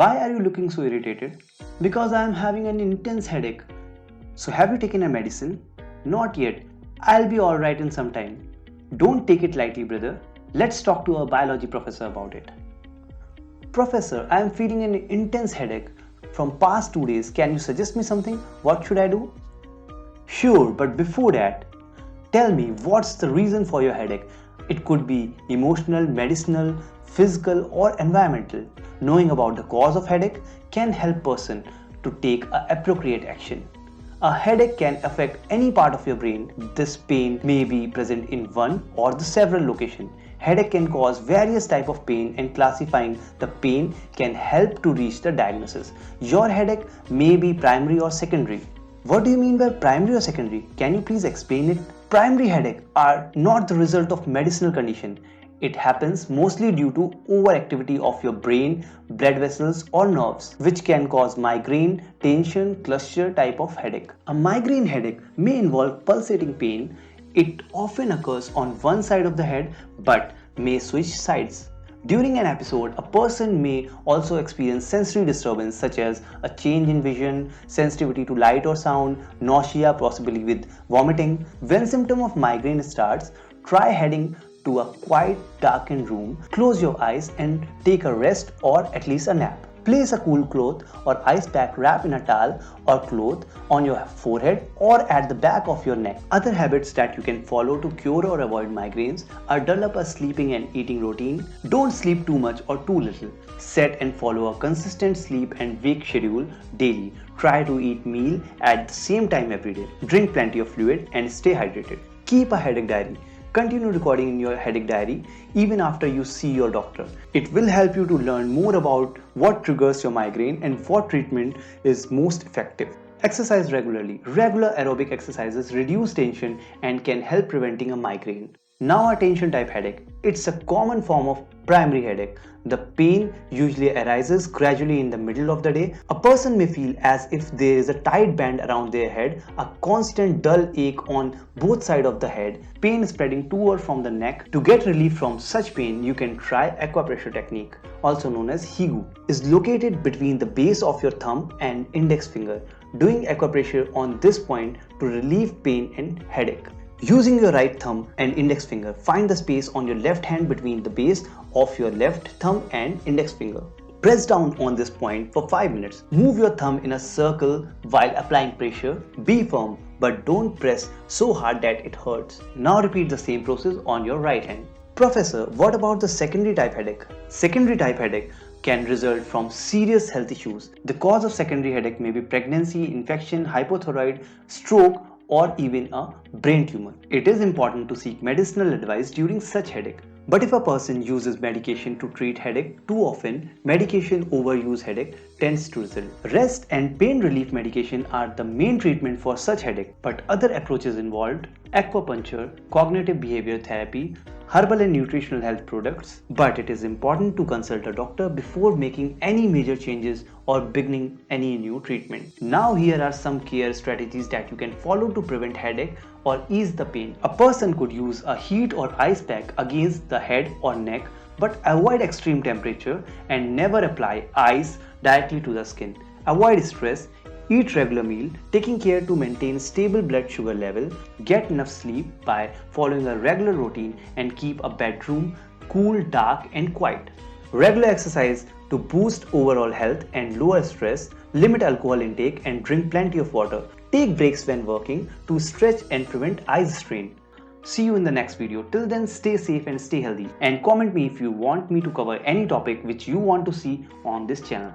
Why are you looking so irritated? Because I am having an intense headache. So have you taken a medicine? Not yet. I'll be alright in some time. Don't take it lightly, brother. Let's talk to a biology professor about it. Professor, I am feeling an intense headache from past 2 days. Can you suggest me something? What should I do? Sure, but before that, tell me what's the reason for your headache. It could be emotional, medicinal, physical or environmental. Knowing about the cause of headache can help person to take appropriate action. A headache can affect any part of your brain. This pain may be present in one or the several locations. Headache can cause various types of pain and classifying the pain can help to reach the diagnosis. Your headache may be primary or secondary. What do you mean by primary or secondary? Can you please explain it? Primary headache are not the result of medicinal condition. It happens mostly due to overactivity of your brain, blood vessels or nerves, which can cause migraine, tension, cluster type of headache. A migraine headache may involve pulsating pain. It often occurs on one side of the head but may switch sides. During an episode, a person may also experience sensory disturbance such as a change in vision, sensitivity to light or sound, nausea, possibly with vomiting. When symptom of migraine starts, try heading to a quiet, darkened room, close your eyes and take a rest or at least a nap. Place a cool cloth or ice pack wrapped in a towel or cloth on your forehead or at the back of your neck. Other habits that you can follow to cure or avoid migraines are develop a sleeping and eating routine. Don't sleep too much or too little. Set and follow a consistent sleep and wake schedule daily. Try to eat meal at the same time every day. Drink plenty of fluid and stay hydrated. Keep a headache diary. Continue recording in your headache diary even after you see your doctor. It will help you to learn more about what triggers your migraine and what treatment is most effective. Exercise regularly. Regular aerobic exercises reduce tension and can help preventing a migraine. Now a tension type headache. It's a common form of primary headache. The pain usually arises gradually in the middle of the day. A person may feel as if there is a tight band around their head, a constant dull ache on both sides of the head, pain spreading to or from the neck. To get relief from such pain, you can try aquapressure technique, also known as Higu. Is located between the base of your thumb and index finger. Doing aquapressure on this point to relieve pain and headache. Using your right thumb and index finger, find the space on your left hand between the base of your left thumb and index finger. Press down on this point for 5 minutes. Move your thumb in a circle while applying pressure. Be firm, but don't press so hard that it hurts. Now repeat the same process on your right hand. Professor, what about the secondary type headache? Secondary type headache can result from serious health issues. The cause of secondary headache may be pregnancy, infection, hypothyroid, stroke, or even a brain tumor. It is important to seek medicinal advice during such headache. But if a person uses medication to treat headache too often, medication overuse headache tends to result. Rest and pain relief medication are the main treatment for such headache, but other approaches involved acupuncture, cognitive behavior therapy, herbal and nutritional health products. But it is important to consult a doctor before making any major changes or beginning any new treatment. Now here are some care strategies that you can follow to prevent headache or ease the pain. A person could use a heat or ice pack against the head or neck, but avoid extreme temperature and never apply ice directly to the skin. Avoid stress. Eat regular meal, taking care to maintain stable blood sugar level, get enough sleep by following a regular routine and keep a bedroom cool, dark and quiet. Regular exercise to boost overall health and lower stress, limit alcohol intake and drink plenty of water. Take breaks when working to stretch and prevent eye strain. See you in the next video. Till then, stay safe and stay healthy. And comment me if you want me to cover any topic which you want to see on this channel.